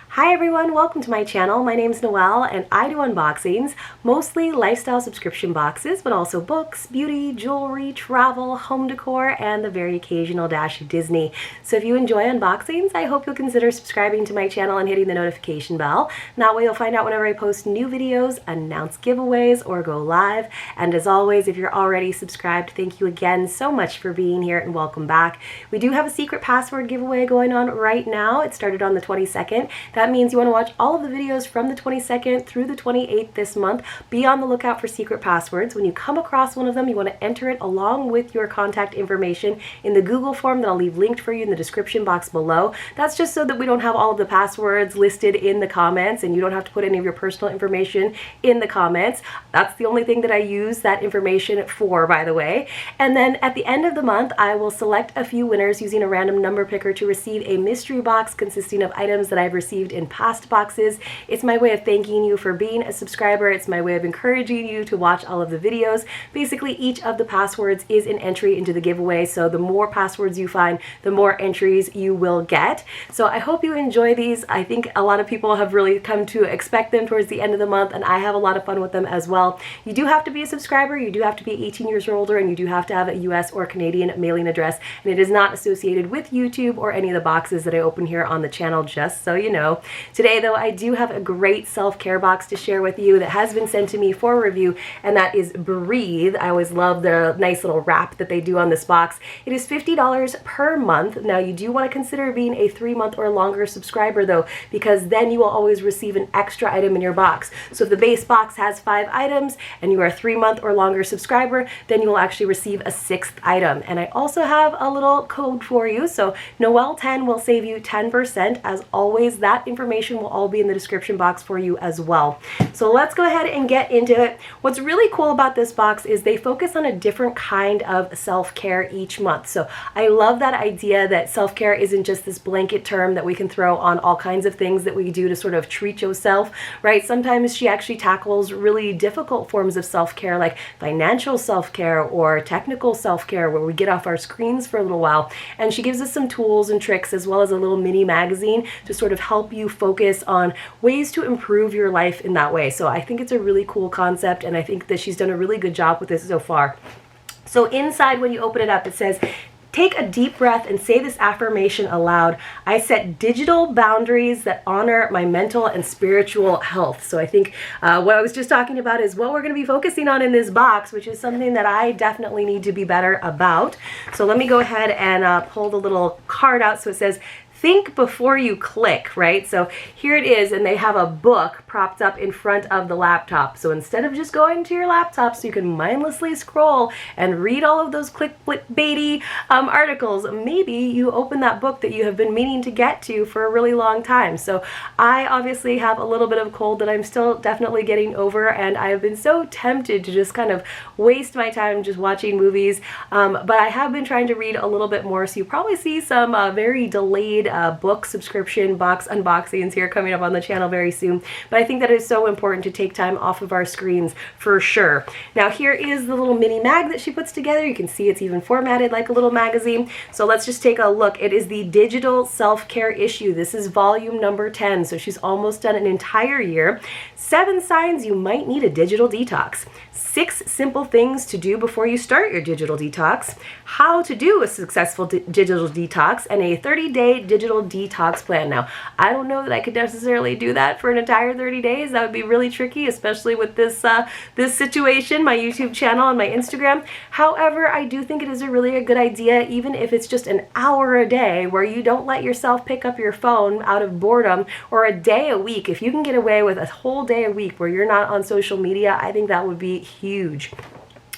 Hi everyone, welcome to my channel. My name's Noelle and I do unboxings, mostly lifestyle subscription boxes, but also books, beauty, jewelry, travel, home decor, and the very occasional dash of Disney. So if you enjoy unboxings, I hope you'll consider subscribing to my channel and hitting the notification bell. That way you'll find out whenever I post new videos, announce giveaways, or go live. And as always, if you're already subscribed, thank you again so much for being here and welcome back. We do have a secret password giveaway going on right now. It started on the 22nd. That means you want to watch all of the videos from the 22nd through the 28th this month. Be on the lookout for secret passwords. When you come across one of them, you want to enter it along with your contact information in the Google form that I'll leave linked for you in the description box below. That's just so that we don't have all of the passwords listed in the comments and you don't have to put any of your personal information in the comments. That's the only thing that I use that information for, by the way. And then at the end of the month, I will select a few winners using a random number picker to receive a mystery box consisting of items that I've received in past boxes. It's my way of thanking you for being a subscriber. It's my way of encouraging you to watch all of the videos. Basically, each of the passwords is an entry into the giveaway, so the more passwords you find, the more entries you will get. So I hope you enjoy these. I think a lot of people have really come to expect them towards the end of the month, and I have a lot of fun with them as well. You do have to be a subscriber, you do have to be 18 years or older, and you do have to have a US or Canadian mailing address, and it is not associated with YouTube or any of the boxes that I open here on the channel, just so you know. Today, though, I do have a great self-care box to share with you that has been sent to me for review, and that is Breathe. I always love the nice little wrap that they do on this box. It is $50 per month. Now, you do want to consider being a 3-month or longer subscriber, though, because then you will always receive an extra item in your box. So if the base box has 5 items and you are a 3-month or longer subscriber, then you will actually receive a 6th item. And I also have a little code for you. So Noelle10 will save you 10%. As always, that information will all be in the description box for you as well. So let's go ahead and get into it. What's really cool about this box is they focus on a different kind of self-care each month. So I love that idea that self-care isn't just this blanket term that we can throw on all kinds of things that we do to sort of treat yourself, right? Sometimes she actually tackles really difficult forms of self-care like financial self-care or technical self-care where we get off our screens for a little while. And she gives us some tools and tricks as well as a little mini magazine to sort of help you focus on ways to improve your life in that way. So I think it's a really cool concept, and I think that she's done a really good job with this so far. So inside, when you open it up, it says, take a deep breath and say this affirmation aloud. I set digital boundaries that honor my mental and spiritual health. So I think what I was just talking about is what we're going to be focusing on in this box, which is something that I definitely need to be better about. So let me go ahead and pull the little card out. So it says, think before you click, right? So here it is, and they have a book propped up in front of the laptop. So instead of just going to your laptop so you can mindlessly scroll and read all of those clickbaity articles, maybe you open that book that you have been meaning to get to for a really long time. So I obviously have a little bit of a cold that I'm still definitely getting over, and I have been so tempted to just kind of waste my time just watching movies, but I have been trying to read a little bit more, so you probably see some very delayed book subscription box unboxings here coming up on the channel very soon. But I think that it's so important to take time off of our screens for sure. Now here is the little mini mag that she puts together. You can see it's even formatted like a little magazine. So let's just take a look. It is the digital self-care issue. This is volume number 10. So she's almost done an entire year. 7 signs you might need a digital detox. 6 simple things to do before you start your digital detox, how to do a successful digital detox, and a 30-day digital detox plan. Now, I don't know that I could necessarily do that for an entire 30 days. That would be really tricky, especially with this this situation, my YouTube channel and my Instagram. However, I do think it is a really good idea, even if it's just an hour a day where you don't let yourself pick up your phone out of boredom, or a day a week. If you can get away with a whole day a week where you're not on social media, I think that would be huge.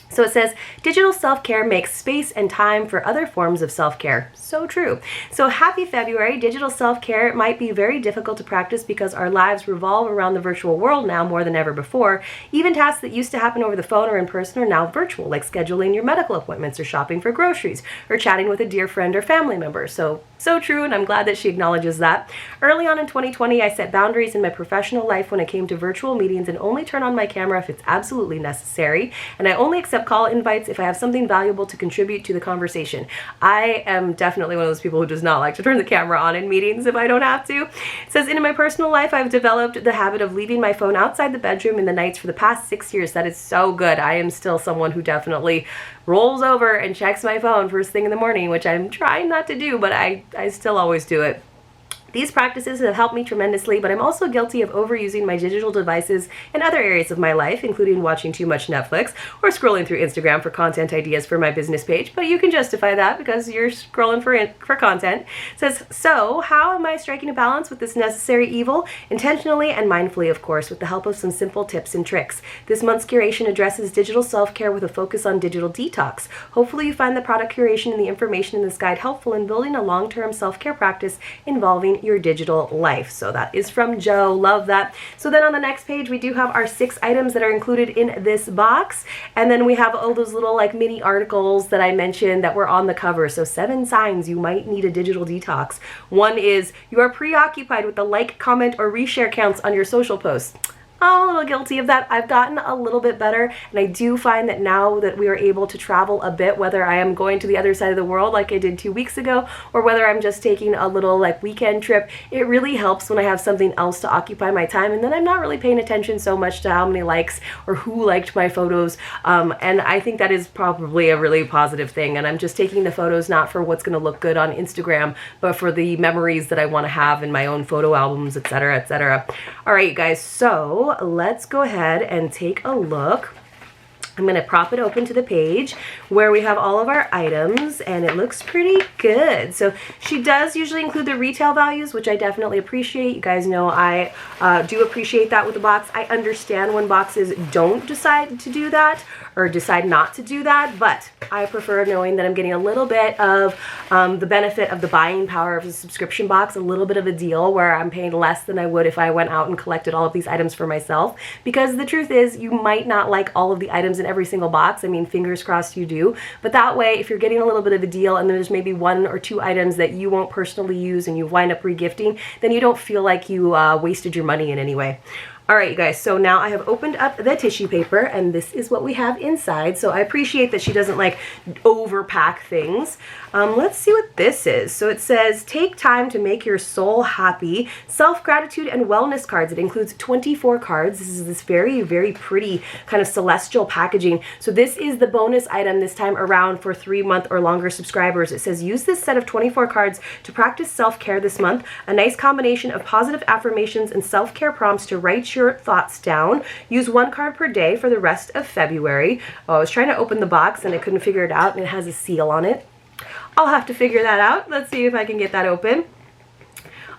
So it says, digital self-care makes space and time for other forms of self-care. So true. So happy February. Digital self-care might be very difficult to practice because our lives revolve around the virtual world now more than ever before. Even tasks that used to happen over the phone or in person are now virtual, like scheduling your medical appointments or shopping for groceries or chatting with a dear friend or family member. So true, and I'm glad that she acknowledges that. Early on in 2020, I set boundaries in my professional life when it came to virtual meetings and only turn on my camera if it's absolutely necessary. And I only accept call invites if I have something valuable to contribute to the conversation. I am definitely one of those people who does not like to turn the camera on in meetings if I don't have to. It says, in my personal life, I've developed the habit of leaving my phone outside the bedroom in the nights for the past 6 years. That is so good. I am still someone who definitely rolls over and checks my phone first thing in the morning, which I'm trying not to do, but I still always do it. These practices have helped me tremendously, but I'm also guilty of overusing my digital devices in other areas of my life, including watching too much Netflix or scrolling through Instagram for content ideas for my business page. But you can justify that because you're scrolling for content. It says, so how am I striking a balance with this necessary evil? Intentionally and mindfully, of course, with the help of some simple tips and tricks. This month's curation addresses digital self-care with a focus on digital detox. Hopefully you find the product curation and the information in this guide helpful in building a long-term self-care practice involving your digital life. So that is from Joe. Love that. So then on the next page, we do have our 6 items that are included in this box. And then we have all those little like mini articles that I mentioned that were on the cover. So 7 signs you might need a digital detox. One is you are preoccupied with the like, comment, or reshare counts on your social posts. I'm a little guilty of that. I've gotten a little bit better, and I do find that now that we are able to travel a bit, whether I am going to the other side of the world like I did 2 weeks ago, or whether I'm just taking a little like weekend trip, it really helps when I have something else to occupy my time, and then I'm not really paying attention so much to how many likes or who liked my photos, and I think that is probably a really positive thing, and I'm just taking the photos not for what's going to look good on Instagram, but for the memories that I want to have in my own photo albums, etc., etc. All right, you guys, so let's go ahead and take a look. I'm going to prop it open to the page where we have all of our items, and it looks pretty good. So she does usually include the retail values, which I definitely appreciate. You guys know I do appreciate that with the box. I understand when boxes don't decide to do that or decide not to do that, but I prefer knowing that I'm getting a little bit of the benefit of the buying power of the subscription box, a little bit of a deal where I'm paying less than I would if I went out and collected all of these items for myself, because the truth is you might not like all of the items in every single box. I mean, fingers crossed you do, but that way if you're getting a little bit of a deal and there's maybe 1 or 2 items that you won't personally use and you wind up regifting, then you don't feel like you wasted your money in any way. All right, you guys, so now I have opened up the tissue paper, and this is what we have inside. So I appreciate that she doesn't like overpack things. Let's see what this is. So it says, take time to make your soul happy. Self-gratitude and wellness cards. It includes 24 cards. This is this very, very pretty kind of celestial packaging. So this is the bonus item this time around for 3-month or longer subscribers. It says, use this set of 24 cards to practice self-care this month. A nice combination of positive affirmations and self-care prompts to write your thoughts down. Use 1 card per day for the rest of February. Oh, I was trying to open the box and I couldn't figure it out, and it has a seal on it. I'll have to figure that out. Let's see if I can get that open.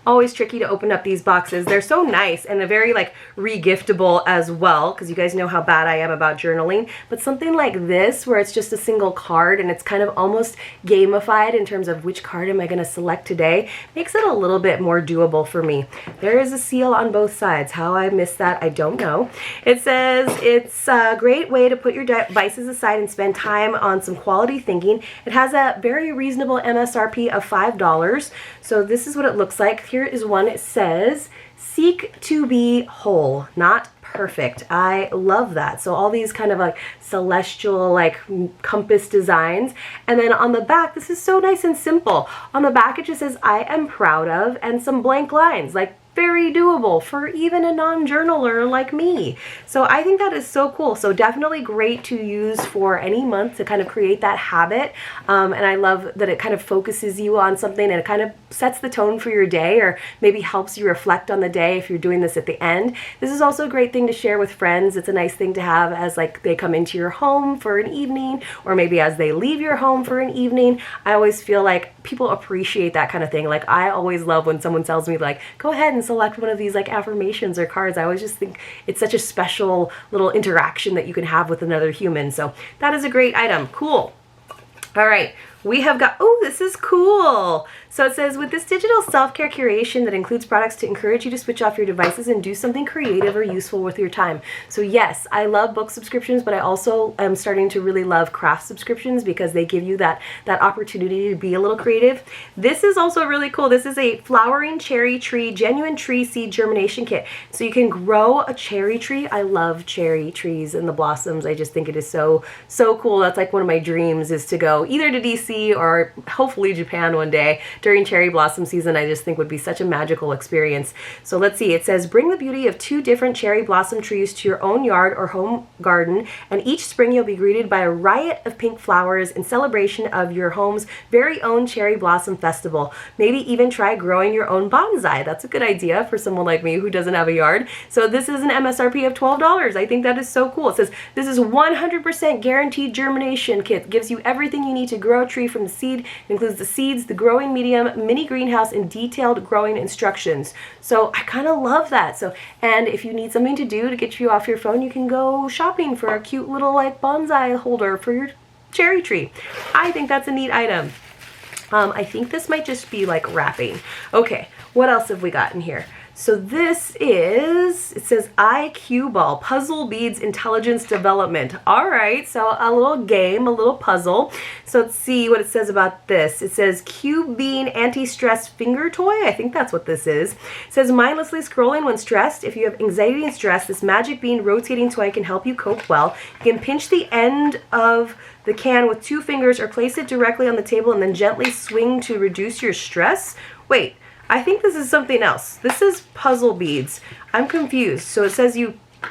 Always tricky to open up these boxes. They're so nice and they're very like re-giftable as well, because you guys know how bad I am about journaling. But something like this where it's just a single card and it's kind of almost gamified in terms of which card am I going to select today makes it a little bit more doable for me. There is a seal on both sides. How I missed that, I don't know. It says it's a great way to put your devices aside and spend time on some quality thinking. It has a very reasonable MSRP of $5. So this is what it looks like. Here is one. It says, seek to be whole, not perfect. I love that. So all these kind of like celestial like compass designs. And then on the back, this is so nice and simple. On the back, it just says, I am proud of, and some blank lines, like very doable for even a non-journaler like me. So I think that is so cool. So definitely great to use for any month to kind of create that habit. And I love that it kind of focuses you on something and it kind of sets the tone for your day, or maybe helps you reflect on the day if you're doing this at the end. This is also a great thing to share with friends. It's a nice thing to have as like they come into your home for an evening, or maybe as they leave your home for an evening. I always feel like people appreciate that kind of thing. Like I always love when someone tells me like, go ahead and select one of these like affirmations or cards. I always just think it's such a special little interaction that you can have with another human. So that is a great item. Cool. All right. We have got, oh, this is cool. So it says, with this digital self-care curation that includes products to encourage you to switch off your devices and do something creative or useful with your time. So yes, I love book subscriptions, but I also am starting to really love craft subscriptions because they give you that opportunity to be a little creative. This is also really cool. This is a flowering cherry tree, genuine tree seed germination kit. So you can grow a cherry tree. I love cherry trees and the blossoms. I just think it is so cool. That's like one of my dreams, is to go either to DC or hopefully Japan one day during cherry blossom season. I just think would be such a magical experience. So let's see. It says, bring the beauty of 2 different cherry blossom trees to your own yard or home garden, and each spring you'll be greeted by a riot of pink flowers in celebration of your home's very own cherry blossom festival. Maybe even try growing your own bonsai. That's a good idea for someone like me who doesn't have a yard. So this is an MSRP of $12. I think that is so cool. It says this is 100% guaranteed germination kit. Gives you everything you need to grow a tree from the seed. It includes the seeds, the growing medium, mini greenhouse, and detailed growing instructions. So I kind of love that. So, and if you need something to do to get you off your phone, you can go shopping for a cute little like bonsai holder for your cherry tree. I think that's a neat item. I think this might just be like wrapping. Okay, what else have we got in here? So this is, it says IQ Ball, Puzzle Beads Intelligence Development. All right, so a little game, a little puzzle. So let's see what it says about this. It says Cube Bean Anti-Stress Finger Toy. I think that's what this is. It says mindlessly scrolling when stressed. If you have anxiety and stress, this magic bean rotating toy can help you cope well. You can pinch the end of the can with 2 fingers or place it directly on the table and then gently swing to reduce your stress. Wait. I think this is something else. This is puzzle beads. I'm confused. So it says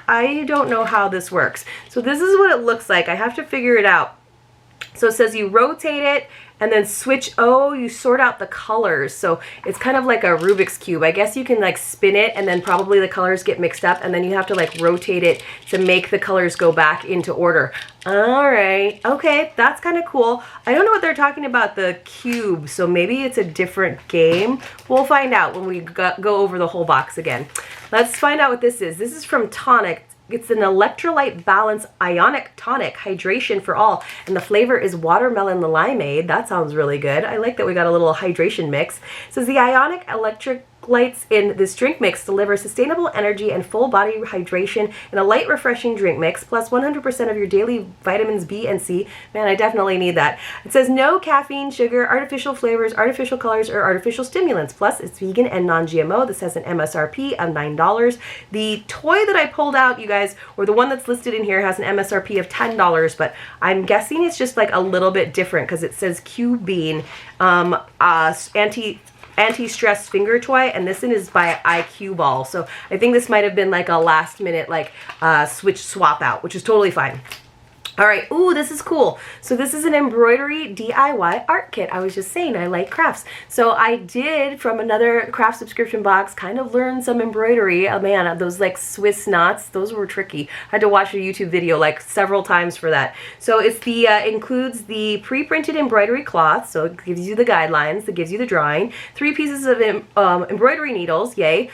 I don't know how this works. So this is what it looks like. I have to figure it out. So it says you rotate it and then switch, you sort out the colors. So it's kind of like a Rubik's Cube. I guess you can like spin it and then probably the colors get mixed up and then you have to like rotate it to make the colors go back into order. All right, okay, that's kind of cool. I don't know what they're talking about the cube, so maybe it's a different game. We'll find out when we go over the whole box again. Let's find out what this is. This is from Tonic. It's an electrolyte balance ionic tonic hydration for all, and the flavor is watermelon limeade. That sounds really good. I like that we got a little hydration mix. It says the ionic electrolytes in this drink mix deliver sustainable energy and full body hydration in a light refreshing drink mix, plus 100% of your daily vitamins B and C. Man, I definitely need that. It says no caffeine, sugar, artificial flavors, artificial colors, or artificial stimulants. Plus it's vegan and non-GMO. This has an MSRP of $9. The toy that I pulled out, you guys, or the one that's listed in here, has an MSRP of $10, but I'm guessing it's just like a little bit different because it says Q Bean anti-stress finger toy, and this one is by IQ Ball. So I think this might have been like a last minute like switch swap out, which is totally fine. All right, ooh, this is cool. So this is an embroidery DIY art kit. I was just saying I like crafts. So I did, from another craft subscription box, kind of learn some embroidery. Oh man, those like Swiss knots, those were tricky. I had to watch a YouTube video like several times for that. So it's the, includes the pre-printed embroidery cloth. So it gives you the guidelines, it gives you the drawing. 3 pieces of embroidery needles, yay.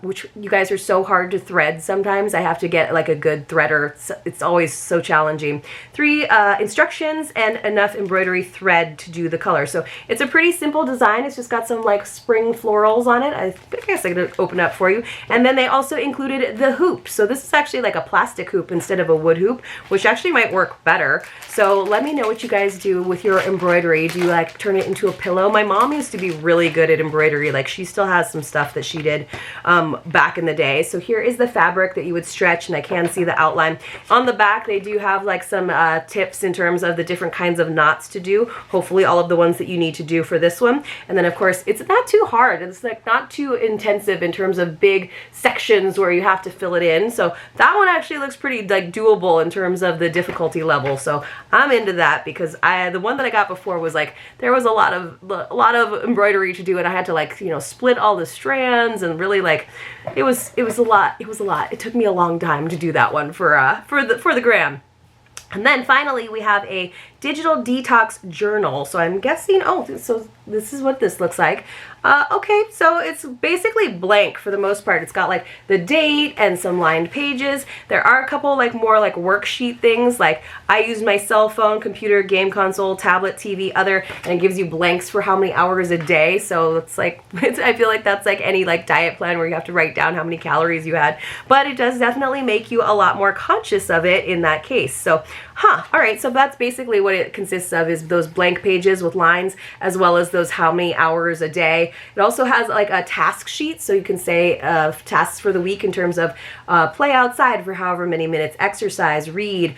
Which you guys are so hard to thread sometimes. I have to get like a good threader. It's always so challenging. 3 instructions and enough embroidery thread to do the color. So it's a pretty simple design. It's just got some like spring florals on it. I guess I could open up for you. And then they also included the hoop. So this is actually like a plastic hoop instead of a wood hoop, which actually might work better. So let me know what you guys do with your embroidery. Do you like turn it into a pillow? My mom used to be really good at embroidery. Like she still has some stuff that she did back in the day. So here is the fabric that you would stretch, and I can see the outline. On the back they do have like some tips in terms of the different kinds of knots to do. Hopefully all of the ones that you need to do for this one. And then of course it's not too hard. It's like not too intensive in terms of big sections where you have to fill it in. So that one actually looks pretty like doable in terms of the difficulty level. So I'm into that because the one that I got before was like there was a lot of embroidery to do, and I had to like, you know, split all the strands and really like it was a lot. It took me a long time to do that one for the gram. And then finally we have a digital detox journal. So I'm guessing, oh, so this is what this looks like. Okay, so it's basically blank for the most part. It's got like the date and some lined pages. There are a couple like more like worksheet things, like I use my cell phone, computer, game console, tablet, TV, other, and it gives you blanks for how many hours a day. So it's like, I feel like that's like any like diet plan where you have to write down how many calories you had, but it does definitely make you a lot more conscious of it in that case. So, all right, so that's basically what it consists of, is those blank pages with lines, as well as those how many hours a day. It also has like a task sheet, so you can say tasks for the week in terms of play outside for however many minutes, exercise, read,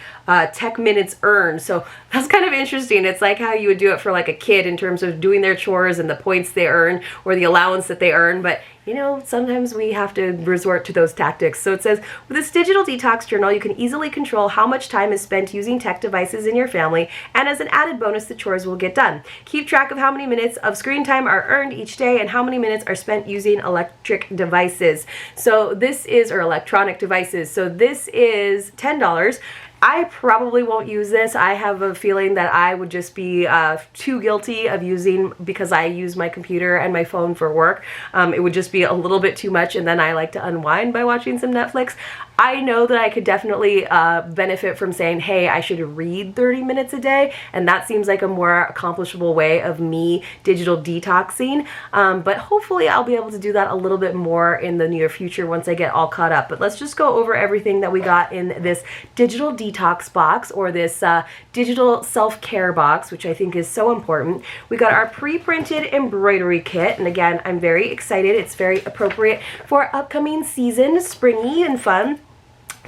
tech minutes earned. So that's kind of interesting. It's like how you would do it for like a kid in terms of doing their chores and the points they earn or the allowance that they earn, but you know, sometimes we have to resort to those tactics. So it says, with this digital detox journal, you can easily control how much time is spent using tech devices in your family, and as an added bonus, the chores will get done. Keep track of how many minutes of screen time are earned each day and how many minutes are spent using electric devices. So this is, or electronic devices. So this is $10. I probably won't use this. I have a feeling that I would just be too guilty of using, because I use my computer and my phone for work. It would just be a little bit too much, and then I like to unwind by watching some Netflix. I know that I could definitely benefit from saying, hey, I should read 30 minutes a day, and that seems like a more accomplishable way of me digital detoxing, but hopefully I'll be able to do that a little bit more in the near future once I get all caught up. But let's just go over everything that we got in this digital detox box, or this digital self-care box, which I think is so important. We got our pre-printed embroidery kit, and again, I'm very excited. It's very appropriate for upcoming season, springy and fun.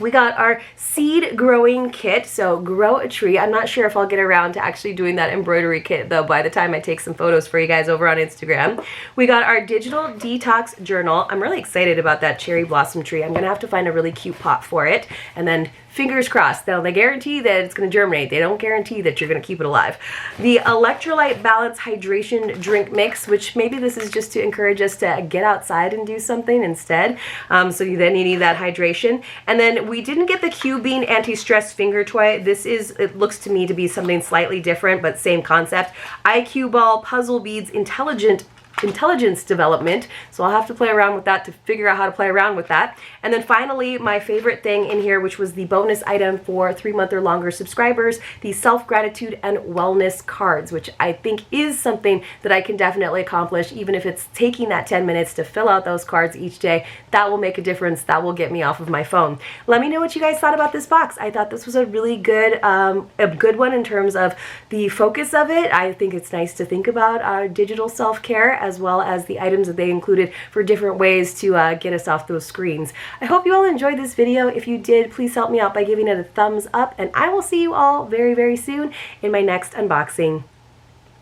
We got our seed growing kit, so grow a tree. I'm not sure if I'll get around to actually doing that embroidery kit though by the time I take some photos for you guys over on Instagram. We got our digital detox journal. I'm really excited about that cherry blossom tree. I'm gonna have to find a really cute pot for it, and then fingers crossed. They guarantee that it's going to germinate. They don't guarantee that you're going to keep it alive. The electrolyte balance hydration drink mix, which maybe this is just to encourage us to get outside and do something instead. So then you need that hydration. And then we didn't get the Q-Bean anti-stress finger toy. This is, it looks to me to be something slightly different, but same concept. IQ ball, puzzle beads, intelligence development, so I'll have to play around with that to figure out how to play around with that. And then finally, my favorite thing in here, which was the bonus item for 3-month or longer subscribers, the self-gratitude and wellness cards, which I think is something that I can definitely accomplish, even if it's taking that 10 minutes to fill out those cards each day. That will make a difference. That will get me off of my phone. Let me know what you guys thought about this box. I thought this was a really good one in terms of the focus of it. I think it's nice to think about our digital self-care, as well as the items that they included for different ways to get us off those screens. I hope you all enjoyed this video. If you did, please help me out by giving it a thumbs up, and I will see you all very, very soon in my next unboxing.